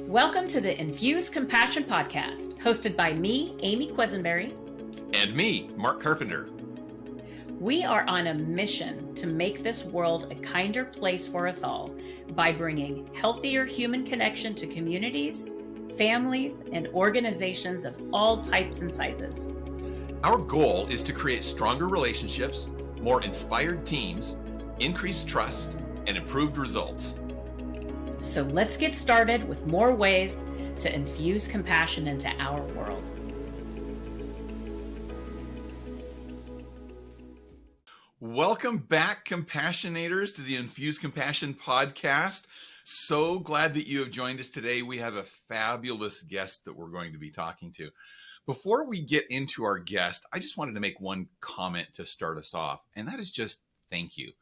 Welcome to the Infuse Compassion Podcast, hosted by me, Amy Quisenberry. And me, Mark Carpenter. We are on a mission to make this world a kinder place for us all by bringing healthier human connection to communities, families, and organizations of all types and sizes. Our goal is to create stronger relationships, more inspired teams, increased trust, and improved results. So let's get started with more ways to infuse compassion into our world. Welcome back, Compassionators, to the Infuse Compassion Podcast. So glad that you have joined us today. We have a fabulous guest that we're going to be talking to. Before we get into our guest, I just wanted to make one comment to start us off, and that is just thank you.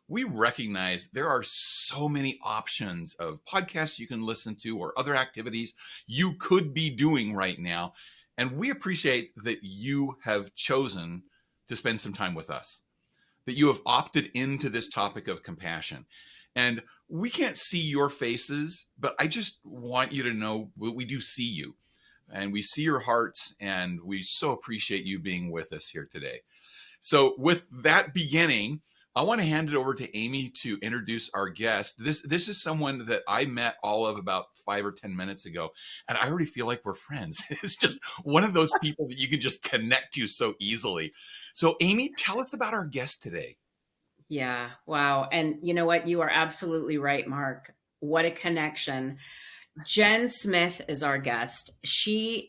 We recognize there are so many options of podcasts you can listen to or other activities you could be doing right now. And we appreciate that you have chosen to spend some time with us, that you have opted into this topic of compassion. And we can't see your faces, but I just want you to know we do see you and we see your hearts, and we so appreciate you being with us here today. So with that beginning, I want to hand it over to Amy to introduce our guest. This is someone that I met all of about 5 or 10 minutes ago, and I already feel like we're friends. It's just one of those people that you can just connect to so easily. So Amy, tell us about our guest today. Yeah, wow. And you know what? You are absolutely right, Mark. What a connection. Jenn Smith is our guest.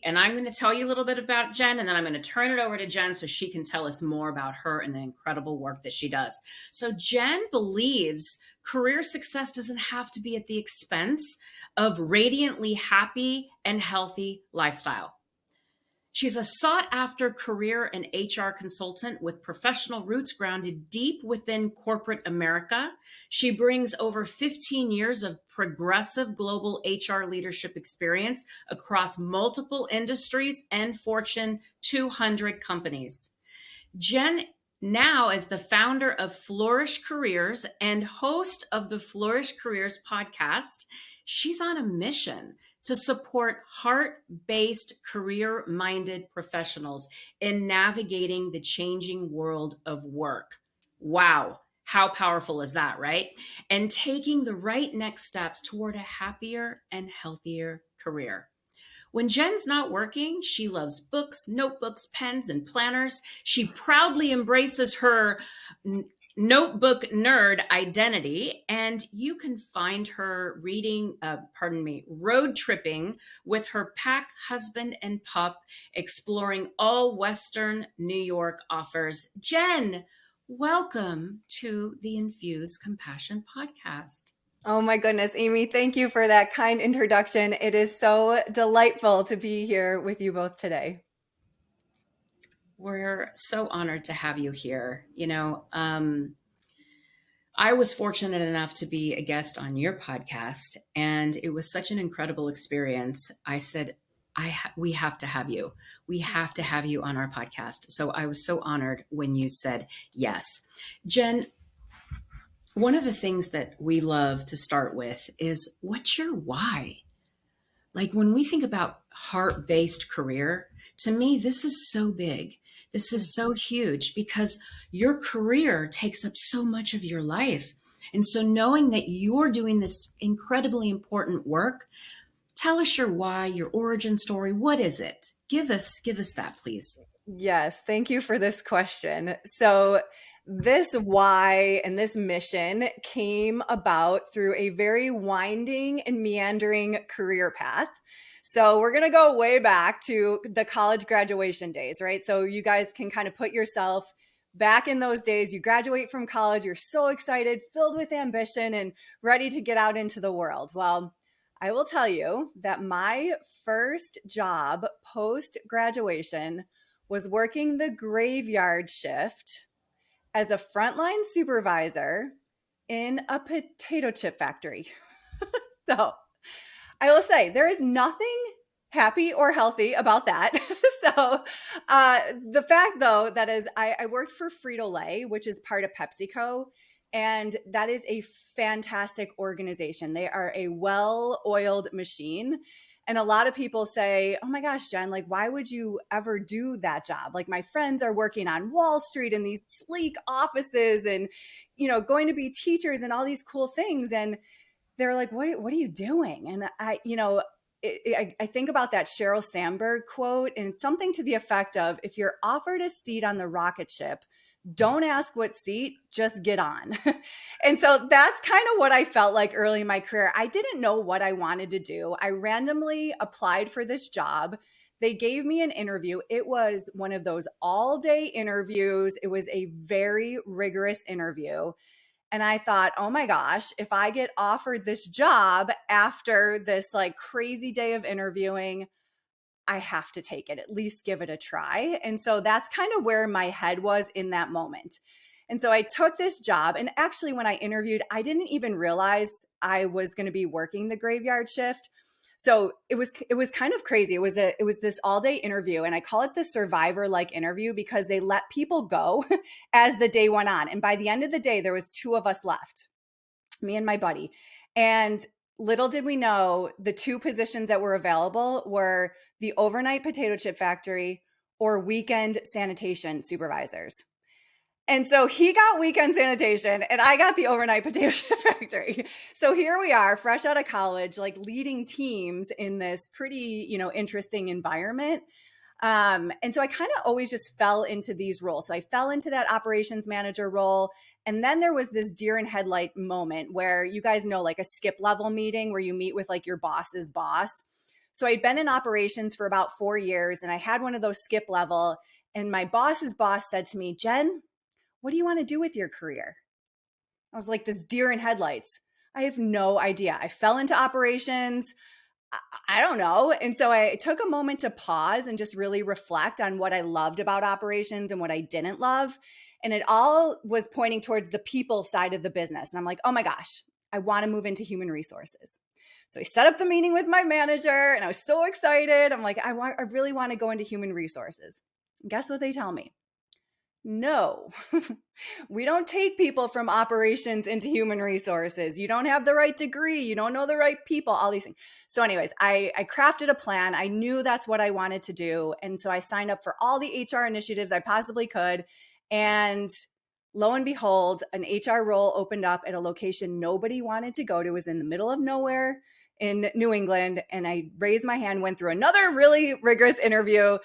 And I'm going to tell you a little bit about Jenn, and then I'm going to turn it over to Jenn so she can tell us more about her and the incredible work that she does. So Jenn believes career success doesn't have to be at the expense of radiantly happy and healthy lifestyle. She's a sought-after career and HR consultant with professional roots grounded deep within corporate America. She brings over 15 years of progressive global HR leadership experience across multiple industries and Fortune 200 companies. Jenn, now as the founder of Flourish Careers and host of the Flourish Careers podcast, she's on a mission to support heart-based, career-minded professionals in navigating the changing world of work. Wow, how powerful is that, right? And taking the right next steps toward a happier and healthier career. When Jenn's not working, she loves books, notebooks, pens, and planners. She proudly embraces her notebook nerd identity, and you can find her road tripping with her pack husband and pup, exploring all Western New York offers. Jenn, welcome to the Infuse Compassion Podcast. Oh my goodness, Amy, thank you for that kind introduction. It is so delightful to be here with you both today. We're so honored to have you here. I was fortunate enough to be a guest on your podcast, and it was such an incredible experience. I said, we have to have you. We have to have you on our podcast. So I was so honored when you said yes. Jenn, one of the things that we love to start with is, what's your why? Like when we think about heart-based career, to me, this is so big. This is so huge because your career takes up so much of your life. And so knowing that you're doing this incredibly important work, tell us your why, your origin story. What is it? Give us that, please. Yes, thank you for this question. So this why and this mission came about through a very winding and meandering career path. So we're going to go way back to the college graduation days, right? So you guys can kind of put yourself back in those days. You graduate from college, you're so excited, filled with ambition, and ready to get out into the world. Well, I will tell you that my first job post-graduation was working the graveyard shift as a frontline supervisor in a potato chip factory. So I will say there is nothing happy or healthy about that. So the fact, though, that is I worked for Frito-Lay, which is part of PepsiCo. And that is a fantastic organization. They are a well-oiled machine. And a lot of people say, oh my gosh, Jenn, like, why would you ever do that job? Like, my friends are working on Wall Street in these sleek offices and, going to be teachers and all these cool things. And they're like, what are you doing? And I think about that Sheryl Sandberg quote, and something to the effect of, if you're offered a seat on the rocket ship, don't ask what seat, just get on. And so that's kind of what I felt like early in my career. I didn't know what I wanted to do. I randomly applied for this job. They gave me an interview. It was one of those all-day interviews. It was a very rigorous interview. And I thought, oh my gosh, if I get offered this job after this like crazy day of interviewing, I have to take it, at least give it a try. And so that's kind of where my head was in that moment. And so I took this job. And actually, when I interviewed, I didn't even realize I was going to be working the graveyard shift. So it was kind of crazy. It was this all-day interview, and I call it the survivor-like interview because they let people go as the day went on. And by the end of the day, there was 2 of us left, me and my buddy. And little did we know, the 2 positions that were available were the overnight potato chip factory or weekend sanitation supervisors. And so he got weekend sanitation and I got the overnight potato chip factory. So here we are, fresh out of college, like leading teams in this pretty, interesting environment. And so I kind of always just fell into these roles. So I fell into that operations manager role. And then there was this deer in headlight moment where, you guys know, like a skip level meeting where you meet with like your boss's boss. So I'd been in operations for about 4 years, and I had one of those skip level, and my boss's boss said to me, Jenn, what do you want to do with your career? I was like this deer in headlights. I have no idea. I fell into operations. I don't know. And so I took a moment to pause and just really reflect on what I loved about operations and what I didn't love. And it all was pointing towards the people side of the business. And I'm like, oh my gosh, I want to move into human resources. So I set up the meeting with my manager and I was so excited. I'm like, I really want to go into human resources. And guess what they tell me? No, we don't take people from operations into human resources. You don't have the right degree. You don't know the right people, all these things. So anyways, I crafted a plan. I knew that's what I wanted to do. And so I signed up for all the HR initiatives I possibly could. And lo and behold, an HR role opened up at a location nobody wanted to go to. It was in the middle of nowhere in New England. And I raised my hand, went through another really rigorous interview,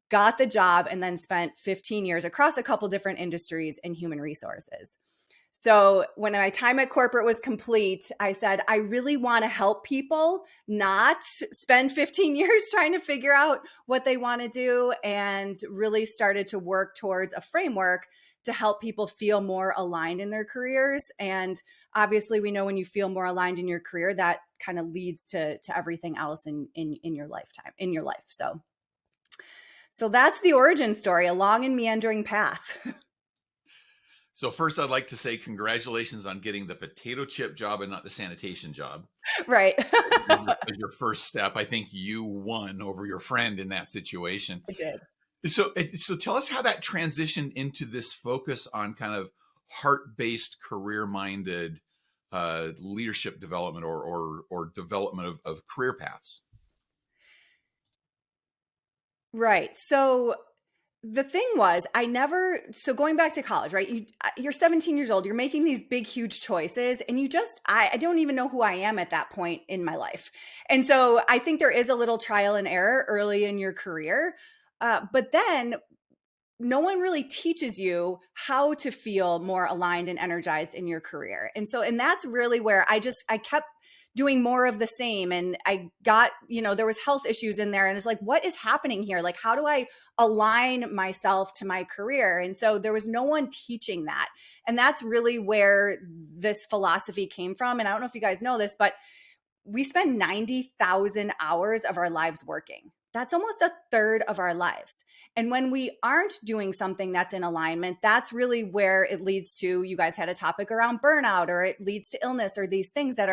got the job, and then spent 15 years across a couple different industries in human resources. So when my time at corporate was complete, I said, I really want to help people, not spend 15 years trying to figure out what they want to do, and really started to work towards a framework to help people feel more aligned in their careers. And obviously, we know when you feel more aligned in your career, that kind of leads to everything else in your lifetime, in your life. So that's the origin story, a long and meandering path. So first, I'd like to say congratulations on getting the potato chip job and not the sanitation job. Right. As your first step. I think you won over your friend in that situation. I did. So tell us how that transitioned into this focus on kind of heart-based, career-minded leadership development or development of career paths. Right. So the thing was, so going back to college, right? You're 17 years old, you're making these big, huge choices, and I don't even know who I am at that point in my life. And so I think there is a little trial and error early in your career. But then no one really teaches you how to feel more aligned and energized in your career. And that's really where I kept doing more of the same. And I got, there was health issues in there, and it's like, what is happening here? Like, how do I align myself to my career? And so there was no one teaching that. And that's really where this philosophy came from. And I don't know if you guys know this, but we spend 90,000 hours of our lives working. That's almost a third of our lives. And when we aren't doing something that's in alignment, that's really where it leads to, you guys had a topic around burnout, or it leads to illness, or these things that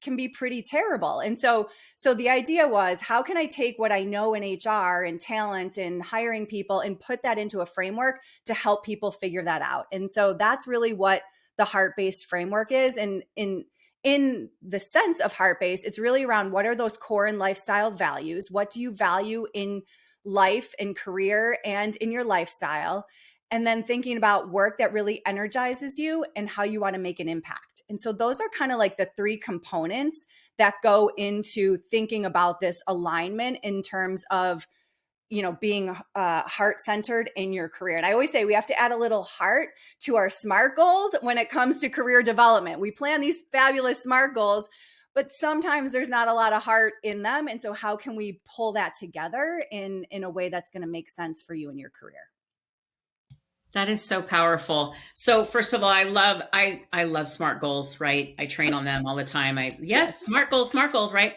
can be pretty terrible. And so the idea was, how can I take what I know in HR and talent and hiring people and put that into a framework to help people figure that out? And so that's really what the heart-based framework is. And in the sense of heart-based, it's really around what are those core and lifestyle values? What do you value in life and career and in your lifestyle? And then thinking about work that really energizes you and how you want to make an impact. And so those are kind of like the three components that go into thinking about this alignment in terms of, being heart-centered in your career. And I always say we have to add a little heart to our SMART goals when it comes to career development. We plan these fabulous SMART goals, but sometimes there's not a lot of heart in them. And so how can we pull that together in a way that's going to make sense for you in your career? That is so powerful. So first of all, I love SMART goals, right? I train on them all the time. Yes, SMART goals, right?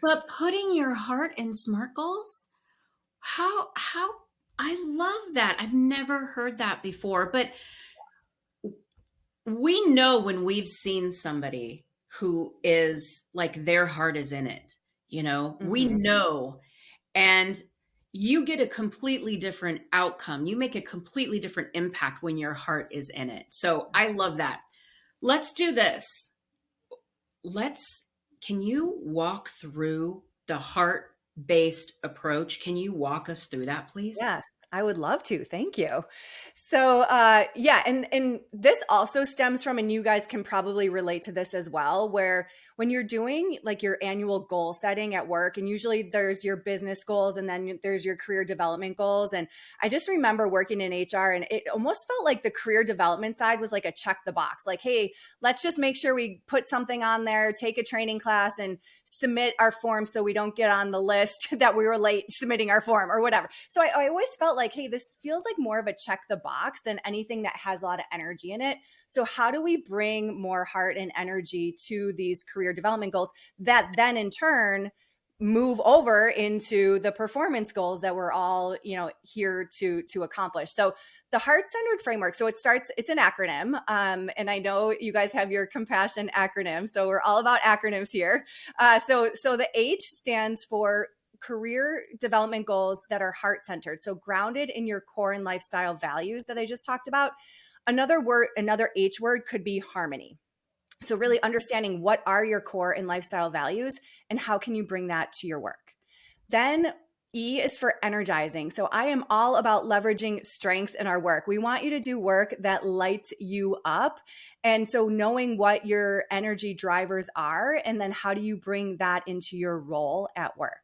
But putting your heart in SMART goals, how I love that. I've never heard that before, but we know when we've seen somebody who is like their heart is in it, we know, and you get a completely different outcome. You make a completely different impact when your heart is in it. So I love that. Let's do this. Can you walk through the heart-based approach? Can you walk us through that, please? Yes, I would love to. Thank you. So, and this also stems from, and you guys can probably relate to this as well, where when you're doing like your annual goal setting at work, and usually there's your business goals and then there's your career development goals. And I just remember working in HR, and it almost felt like the career development side was like a check the box, like, hey, let's just make sure we put something on there, take a training class and submit our form so we don't get on the list that we were late submitting our form or whatever. So I always felt like, hey, this feels like more of a check the box than anything that has a lot of energy in it. So how do we bring more heart and energy to these career development goals that then in turn move over into the performance goals that we're all, here to accomplish? So the heart-centered framework, so it's an acronym. And I know you guys have your compassion acronym. So we're all about acronyms here. So the H stands for career development goals that are heart-centered. So grounded in your core and lifestyle values that I just talked about. Another H word could be harmony. So really understanding what are your core and lifestyle values and how can you bring that to your work. Then E is for energizing. So I am all about leveraging strengths in our work. We want you to do work that lights you up. And so knowing what your energy drivers are, and then how do you bring that into your role at work.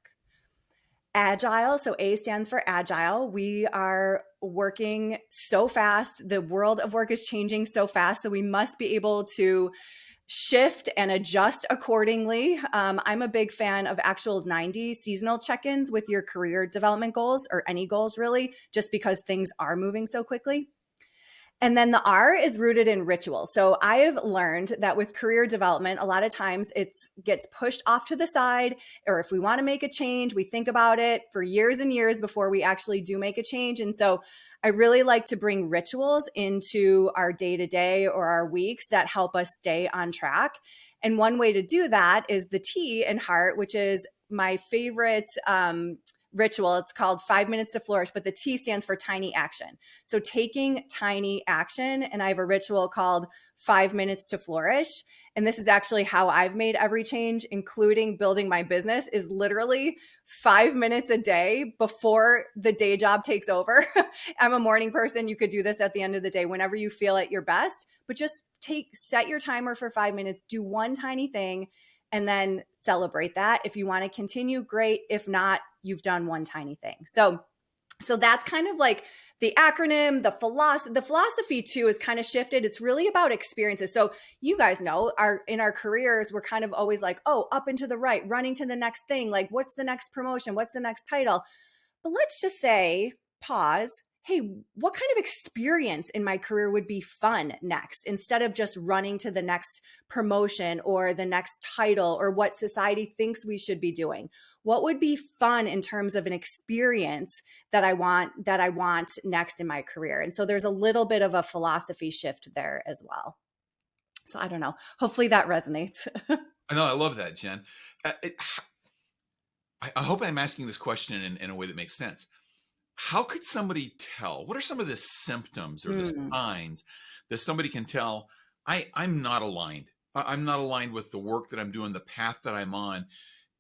Agile. So A stands for agile. We are working so fast. The world of work is changing so fast. So we must be able to shift and adjust accordingly. I'm a big fan of actual 90 seasonal check-ins with your career development goals, or any goals really, just because things are moving so quickly. And then the R is rooted in ritual. So I have learned that with career development, a lot of times it gets pushed off to the side, or if we want to make a change, we think about it for years and years before we actually do make a change. And so I really like to bring rituals into our day-to-day or our weeks that help us stay on track. And one way to do that is the T in heart, which is my favorite ritual. It's called 5 minutes to flourish, but the T stands for tiny action. So taking tiny action, and I have a ritual called 5 minutes to flourish. And this is actually how I've made every change, including building my business, is literally 5 minutes a day before the day job takes over. I'm a morning person. You could do this at the end of the day, whenever you feel at your best, but just set your timer for 5 minutes, do one tiny thing, and then celebrate that. If you want to continue, great. If not, you've done one tiny thing. So that's kind of like the acronym. The philosophy too is kind of shifted. It's really about experiences. So you guys know in our careers, we're kind of always like, oh, up and to the right, running to the next thing. Like, what's the next promotion? What's the next title? But let's just say, pause. Hey, what kind of experience in my career would be fun next, instead of just running to the next promotion or the next title or what society thinks we should be doing? What would be fun in terms of an experience that I want next in my career? And so there's a little bit of a philosophy shift there as well. So I don't know. Hopefully that resonates. I know. I love that, Jen. I hope I'm asking this question in a way that makes sense. How could somebody tell? What are some of the symptoms or the signs that somebody can tell, I'm not aligned. I'm not aligned with the work that I'm doing, the path that I'm on,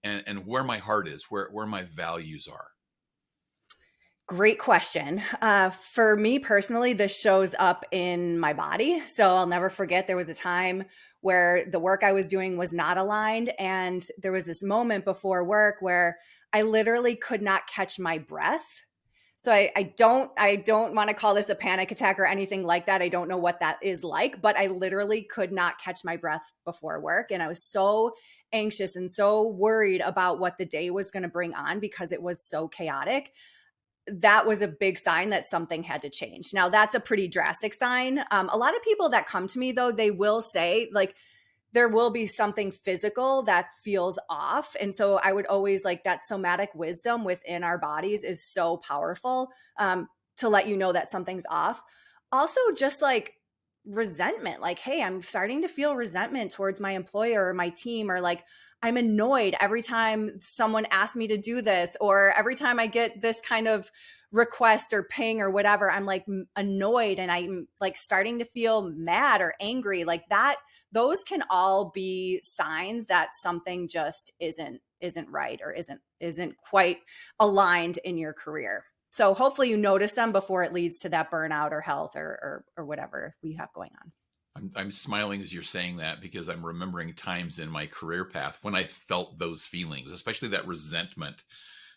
and where my heart is, where my values are? Great question. For me personally, this shows up in my body. So I'll never forget there was a time where the work I was doing was not aligned. And there was this moment before work where I literally could not catch my breath. So I don't want to call this a panic attack or anything like that. I don't know what that is like, but I literally could not catch my breath before work. And I was so anxious and so worried about what the day was going to bring on because it was so chaotic. That was a big sign that something had to change. Now, that's a pretty drastic sign. A lot of people that come to me, though, they will say, like, there will be something physical that feels off. And so I would always like that somatic wisdom within our bodies is so powerful to let you know that something's off. Also, just like resentment, like, hey, I'm starting to feel resentment towards my employer or my team, or like, I'm annoyed every time someone asks me to do this, or every time I get this kind of request or ping or whatever, I'm like annoyed and I'm like starting to feel mad or angry like that. Those can all be signs that something just isn't right or isn't quite aligned in your career. So hopefully you notice them before it leads to that burnout or health or whatever we have going on. I'm smiling as you're saying that because I'm remembering times in my career path when I felt those feelings, especially that resentment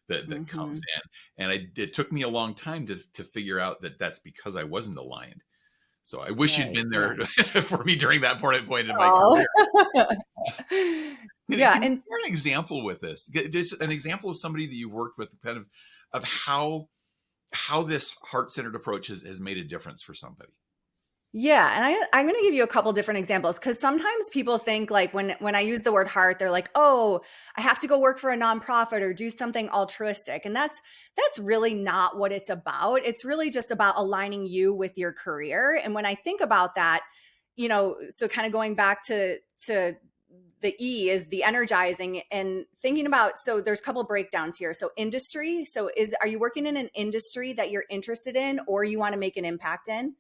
that comes in. And it took me a long time to figure out that that's because I wasn't aligned. So I wish you'd been there for me during that point in my career. Yeah. Can you share an example with this? Just an example of somebody that you've worked with, kind of how this heart-centered approach has made a difference for somebody. Yeah. And I'm going to give you a couple different examples because sometimes people think like when I use the word heart, they're like, oh, I have to go work for a nonprofit or do something altruistic. And that's really not what it's about. It's really just about aligning you with your career. And when I think about that, so kind of going back to the E is the energizing and thinking about, so there's a couple breakdowns here. So industry. So are you working in an industry that you're interested in or you want to make an impact in?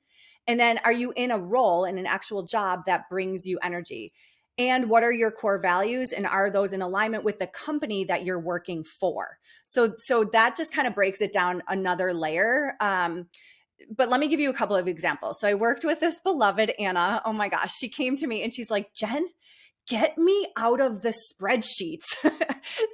And then are you in a role in an actual job that brings you energy? And what are your core values? And are those in alignment with the company that you're working for? So that just kind of breaks it down another layer. But let me give you a couple of examples. So I worked with this beloved Anna. Oh my gosh. She came to me and she's like, Jen, get me out of the spreadsheets.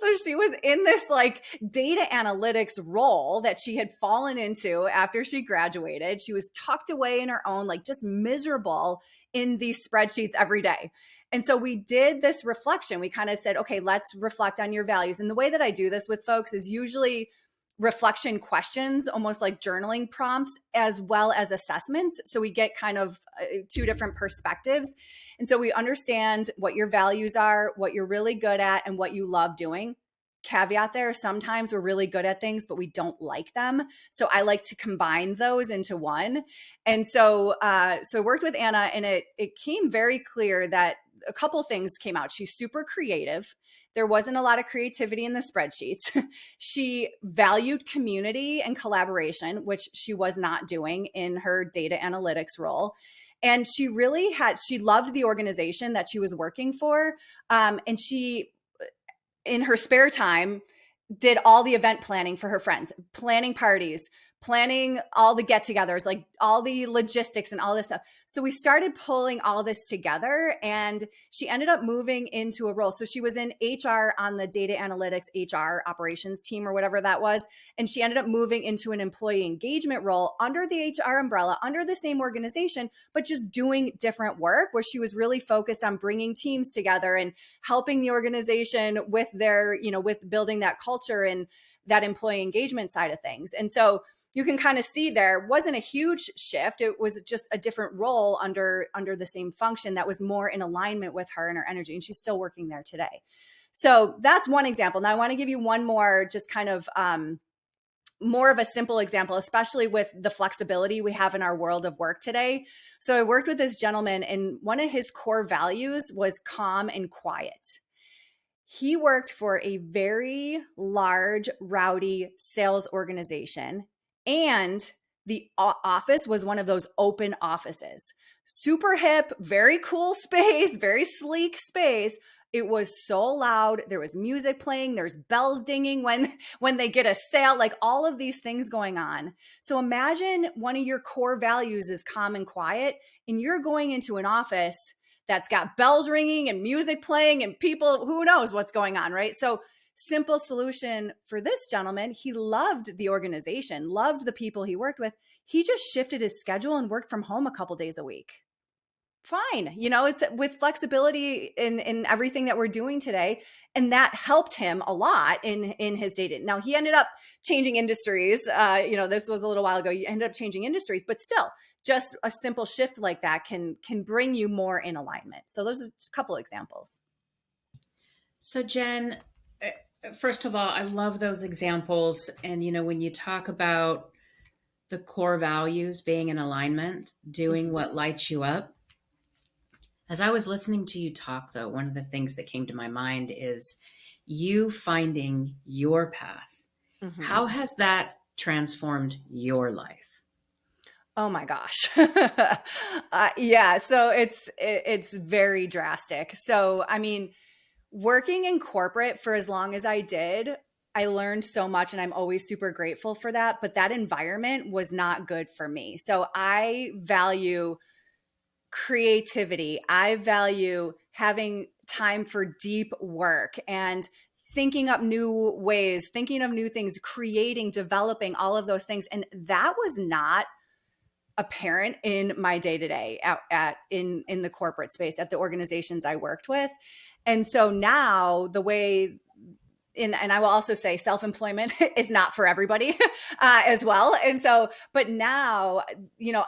So she was in this like data analytics role that she had fallen into after she graduated. She was tucked away in her own, like just miserable in these spreadsheets every day. And so we did this reflection. We kind of said, okay, let's reflect on your values. And the way that I do this with folks is usually reflection questions, almost like journaling prompts, as well as assessments. So we get kind of two different perspectives. And so we understand what your values are, what you're really good at, and what you love doing. Caveat there, sometimes we're really good at things, but we don't like them. So I like to combine those into one. And so I worked with Anna, and it came very clear that a couple things came out. She's super creative. There wasn't a lot of creativity in the spreadsheets. She valued community and collaboration, which she was not doing in her data analytics role. And she loved the organization that she was working for. And she, in her spare time, did all the event planning for her friends, planning parties, planning all the get-togethers, like all the logistics and all this stuff. So we started pulling all this together, and she ended up moving into a role. So she was in HR on the data analytics HR operations team or whatever that was. And she ended up moving into an employee engagement role under the HR umbrella, under the same organization, but just doing different work where she was really focused on bringing teams together and helping the organization with their, with building that culture and that employee engagement side of things. And so you can kind of see there wasn't a huge shift. It was just a different role under the same function that was more in alignment with her and her energy. And she's still working there today. So that's one example. Now I want to give you one more, just kind of more of a simple example, especially with the flexibility we have in our world of work today. So I worked with this gentleman, and one of his core values was calm and quiet. He worked for a very large, rowdy sales organization. And the office was one of those open offices. super hip, very cool space, very sleek space. It was so loud. There was music playing. There's bells dinging when they get a sale, like all of these things going on. So imagine one of your core values is calm and quiet, and you're going into an office that's got bells ringing and music playing and people, who knows what's going on, right? So simple solution for this gentleman. He loved the organization, loved the people he worked with. He just shifted his schedule and worked from home a couple days a week. Fine. It's with flexibility in everything that we're doing today. And that helped him a lot in his day. Now he ended up changing industries. This was a little while ago. You ended up changing industries, but still just a simple shift like that can bring you more in alignment. So those are just a couple examples. So Jenn, first of all, I love those examples. And, when you talk about the core values being in alignment, doing what lights you up. As I was listening to you talk, though, one of the things that came to my mind is you finding your path. Mm-hmm. How has that transformed your life? Oh my gosh. Yeah. So it's very drastic. So, working in corporate for as long as I did, I learned so much and I'm always super grateful for that. But that environment was not good for me. So I value creativity. I value having time for deep work and thinking up new ways, thinking of new things, creating, developing, all of those things. And that was not apparent in my day-to-day in the corporate space at the organizations I worked with. And so now the way and I will also say self-employment is not for everybody as well. And so, but now,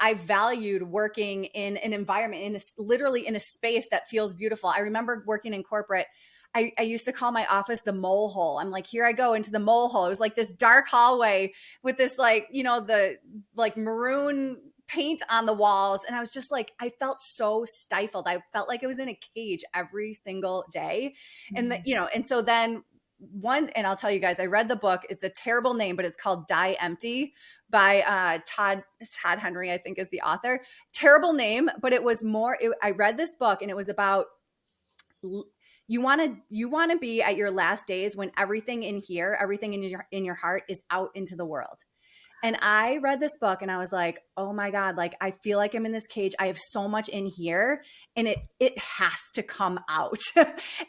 I valued working in an environment, literally in a space that feels beautiful. I remember working in corporate. I used to call my office the mole hole. I'm like, here I go into the mole hole. It was like this dark hallway with this the maroon paint on the walls. And I was just like, I felt so stifled. I felt like I was in a cage every single day. Mm-hmm. And so then and I'll tell you guys, I read the book. It's a terrible name, but it's called Die Empty by Todd Henry, I think is the author. Terrible name, but it was I read this book and it was about you want to be at your last days when everything in here, everything in your heart is out into the world. And I read this book and I was like, oh my God, I feel like I'm in this cage. I have so much in here and it has to come out.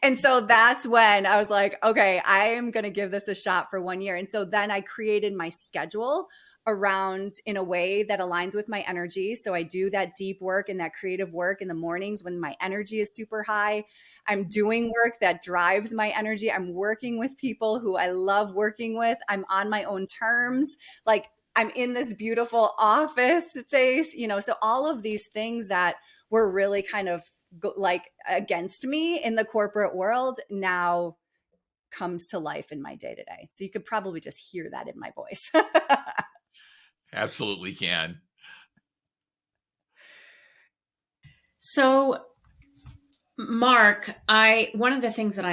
And so that's when I was like, okay, I am going to give this a shot for 1 year. And so then I created my schedule around in a way that aligns with my energy. So I do that deep work and that creative work in the mornings when my energy is super high. I'm doing work that drives my energy. I'm working with people who I love working with. I'm on my own terms. I'm in this beautiful office space, so all of these things that were really kind of against me in the corporate world now comes to life in my day-to-day. So you could probably just hear that in my voice. Absolutely can. So Mark, one of the things that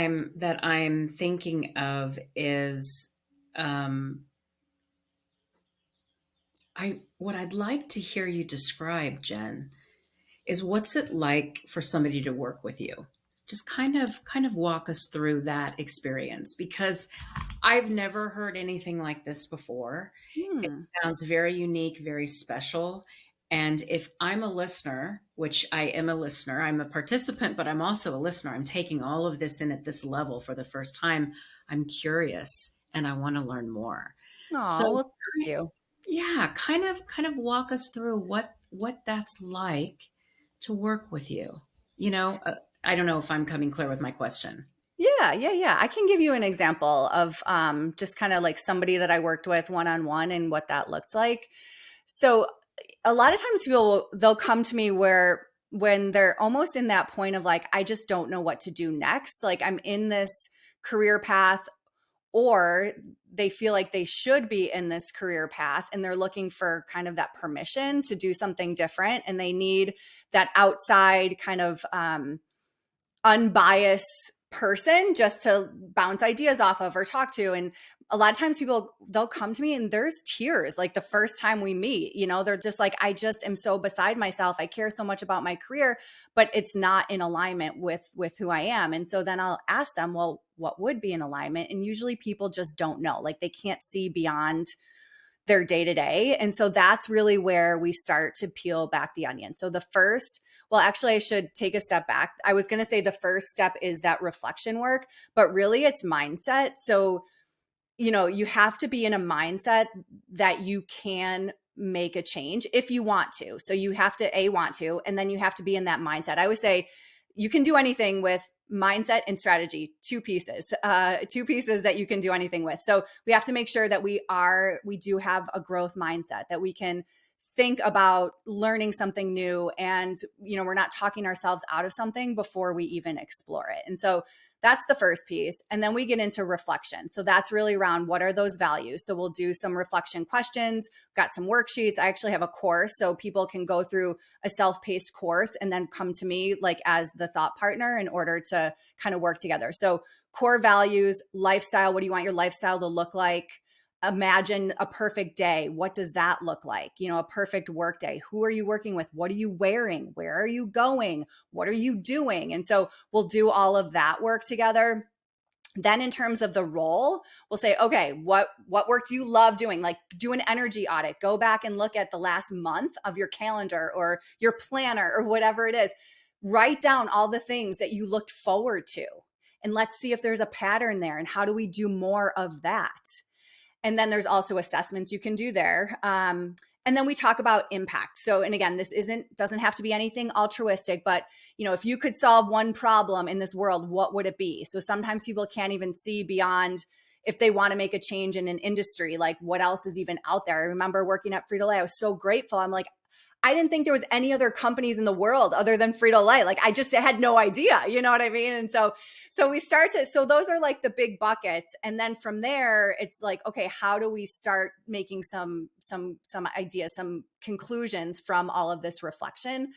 I'm thinking of is what I'd like to hear you describe, Jenn, is what's it like for somebody to work with you? Just kind of walk us through that experience, because I've never heard anything like this before. It sounds very unique, very special. And if I'm a listener, which I am a listener, I'm a participant, but I'm also a listener. I'm taking all of this in at this level for the first time. I'm curious and I want to learn more. So thank you. Yeah, kind of walk us through what that's like to work with you. I don't know if I'm coming clear with my question. Yeah. I can give you an example of just kind of like somebody that I worked with one-on-one and what that looked like. So a lot of times they'll come to me when they're almost in that point of I just don't know what to do next. I'm in this career path, or they feel like they should be in this career path and they're looking for kind of that permission to do something different. And they need that outside kind of unbiased person just to bounce ideas off of or talk to. And a lot of times they'll come to me and there's tears like the first time we meet. They're just like, I just am so beside myself. I care so much about my career, but it's not in alignment with who I am. And so then I'll ask them, well, what would be in alignment? And usually people just don't know, like they can't see beyond their day-to-day. And so that's really where we start to peel back the onion. So actually I should take a step back. I was going to say the first step is that reflection work, but really it's mindset. So, you have to be in a mindset that you can make a change if you want to. So you have to want to, and then you have to be in that mindset. I would say you can do anything with mindset and strategy, two pieces that you can do anything with. So we have to make sure that we do have a growth mindset, that we can think about learning something new, and we're not talking ourselves out of something before we even explore it. And so that's the first piece. And then we get into reflection. So that's really around what are those values. So we'll do some reflection questions, got some worksheets. I actually have a course so people can go through a self-paced course and then come to me like as the thought partner in order to kind of work together. So core values, lifestyle, what do you want your lifestyle to look like? Imagine a perfect day. What does that look like? A perfect work day. Who are you working with? What are you wearing? Where are you going? What are you doing? And so we'll do all of that work together. Then in terms of the role, we'll say, okay, what work do you love doing? Like do an energy audit. Go back and look at the last month of your calendar or your planner or whatever it is. Write down all the things that you looked forward to. And let's see if there's a pattern there. And how do we do more of that? And then there's also assessments you can do there. And then we talk about impact. So, and again, this doesn't have to be anything altruistic, but if you could solve one problem in this world, what would it be? So sometimes people can't even see beyond if they want to make a change in an industry, like what else is even out there. I remember working at Frito-Lay. I was so grateful. I'm like, I didn't think there was any other companies in the world other than Frito-Lay. Like I just had no idea, you know what I mean? And so we start to, so those are like the big buckets. And then from there, it's like, okay, how do we start making some ideas, some conclusions from all of this reflection?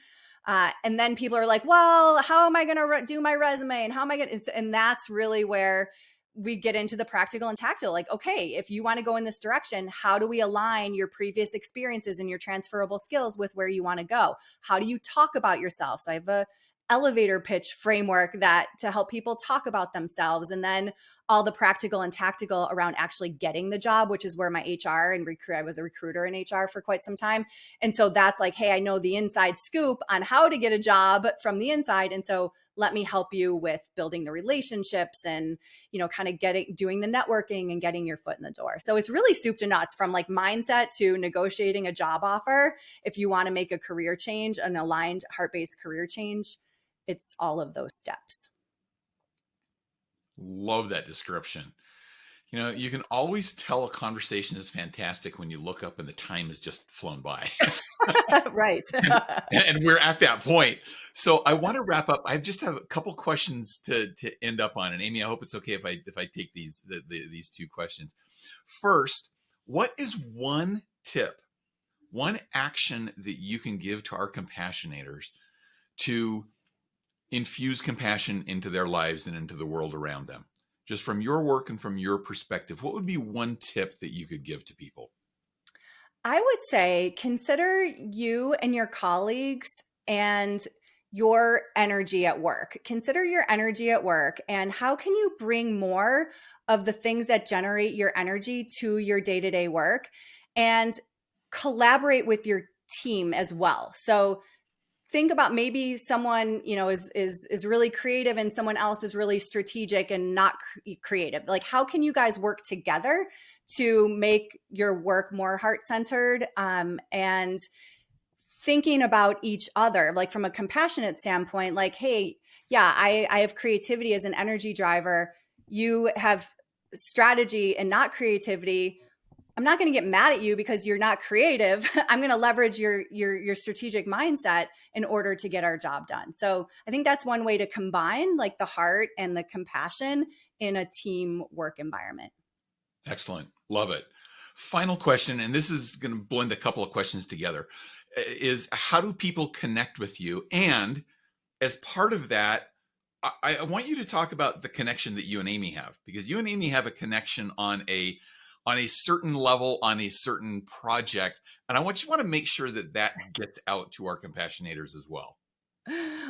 And then people are like, well, how am I going to do my resume? And how am I going to, and that's really where we get into the practical and tactile. Like, okay, if you want to go in this direction, how do we align your previous experiences and your transferable skills with where you want to go? How do you talk about yourself? So I have a elevator pitch framework that to help people talk about themselves, and then all the practical and tactical around actually getting the job, which is where my HR and I was a recruiter in HR for quite some time. And so that's like, hey, I know the inside scoop on how to get a job from the inside. And so let me help you with building the relationships and, kind of doing the networking and getting your foot in the door. So it's really soup to nuts, from like mindset to negotiating a job offer. If you want to make a career change, an aligned heart-based career change, it's all of those steps. Love that description. You can always tell a conversation is fantastic when you look up and the time has just flown by. Right. and we're at that point. So I want to wrap up. I just have a couple questions to end up on. And Amy, I hope it's okay if I take these two questions. First, what is one tip, one action that you can give to our compassionators to infuse compassion into their lives and into the world around them? Just from your work and from your perspective, what would be one tip that you could give to people? I would say consider you and your colleagues and your energy at work. Consider your energy at work and how can you bring more of the things that generate your energy to your day-to-day work, and collaborate with your team as well. So think about maybe someone, is really creative and someone else is really strategic and not creative. Like, how can you guys work together to make your work more heart-centered, and thinking about each other, like from a compassionate standpoint, like, hey, yeah, I have creativity as an energy driver. You have strategy and not creativity. I'm not going to get mad at you because you're not creative. I'm going to leverage your strategic mindset in order to get our job done. So I think that's one way to combine like the heart and the compassion in a team work environment. Excellent. Love it. Final question, and this is going to blend a couple of questions together, is how do people connect with you? And as part of that, I want you to talk about the connection that you and Amy have, because you and Amy have a connection on a certain level, on a certain project. And I just want to make sure that that gets out to our compassionators as well.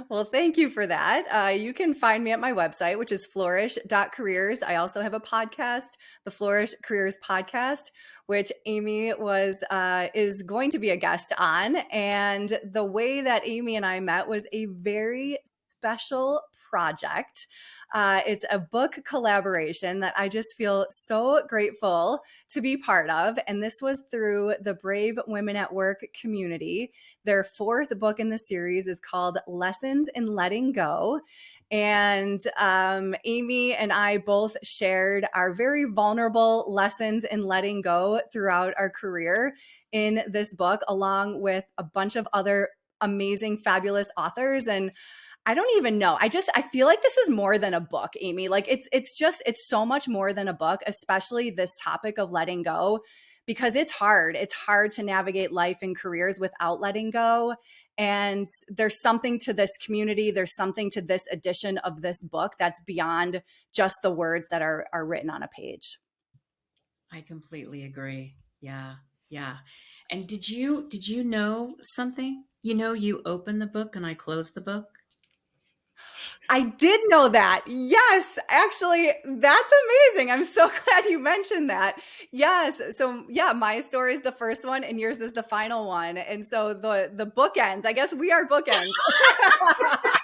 Well, thank you for that. You can find me at my website, which is flourish.careers. I also have a podcast, the Flourish Careers Podcast, which Amy is going to be a guest on. And the way that Amy and I met was a very special project. It's a book collaboration that I just feel so grateful to be part of. And this was through the Brave Women at Work community. Their fourth book in the series is called Lessons in Letting Go. And Amy and I both shared our very vulnerable lessons in letting go throughout our career in this book, along with a bunch of other amazing, fabulous authors. And I don't even know. I feel like this is more than a book, Amy. Like it's so much more than a book, especially this topic of letting go, because it's hard. It's hard to navigate life and careers without letting go. And there's something to this community. There's something to this edition of this book that's beyond just the words that are written on a page. I completely agree. Yeah. Yeah. And did you know something? You open the book and I close the book. I did know that. Yes, actually, that's amazing. I'm so glad you mentioned that. Yes. So yeah, my story is the first one and yours is the final one. And so the bookends, I guess we are bookends.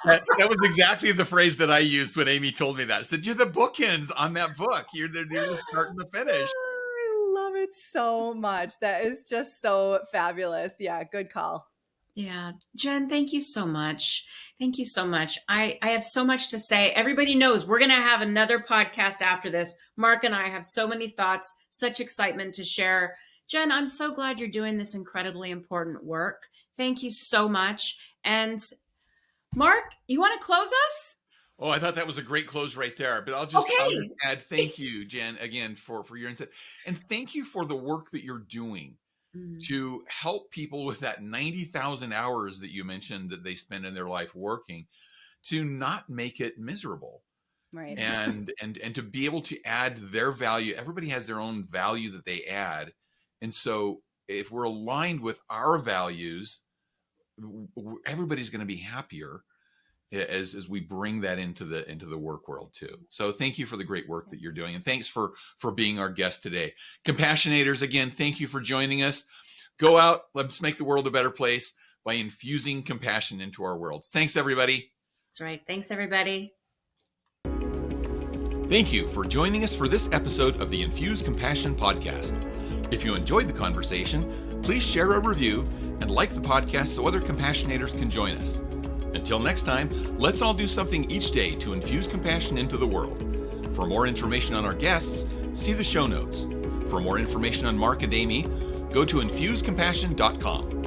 That was exactly the phrase that I used when Amy told me that. I said, you're the bookends on that book. You're the start and the finish. I love it so much. That is just so fabulous. Yeah, good call. Yeah. Jenn, thank you so much. Thank you so much. I have so much to say. Everybody knows we're going to have another podcast after this. Mark and I have so many thoughts, such excitement to share. Jenn, I'm so glad you're doing this incredibly important work. Thank you so much. And Mark, you want to close us? Oh, I thought that was a great close right there. But I'll just add thank you, Jenn, again, for your insight. And thank you for the work that you're doing to help people with that 90,000 hours that you mentioned that they spend in their life working, to not make it miserable. Right. And to be able to add their value. Everybody has their own value that they add. And so if we're aligned with our values, everybody's going to be happier as we bring that into the work world too. So thank you for the great work that you're doing. And thanks for being our guest today. Compassionators, again, thank you for joining us. Go out, let's make the world a better place by infusing compassion into our world. Thanks, everybody. That's right. Thanks, everybody. Thank you for joining us for this episode of the Infuse Compassion Podcast. If you enjoyed the conversation, please share a review and like the podcast so other compassionators can join us. Until next time, let's all do something each day to infuse compassion into the world. For more information on our guests, see the show notes. For more information on Mark and Amy, go to infusecompassion.com.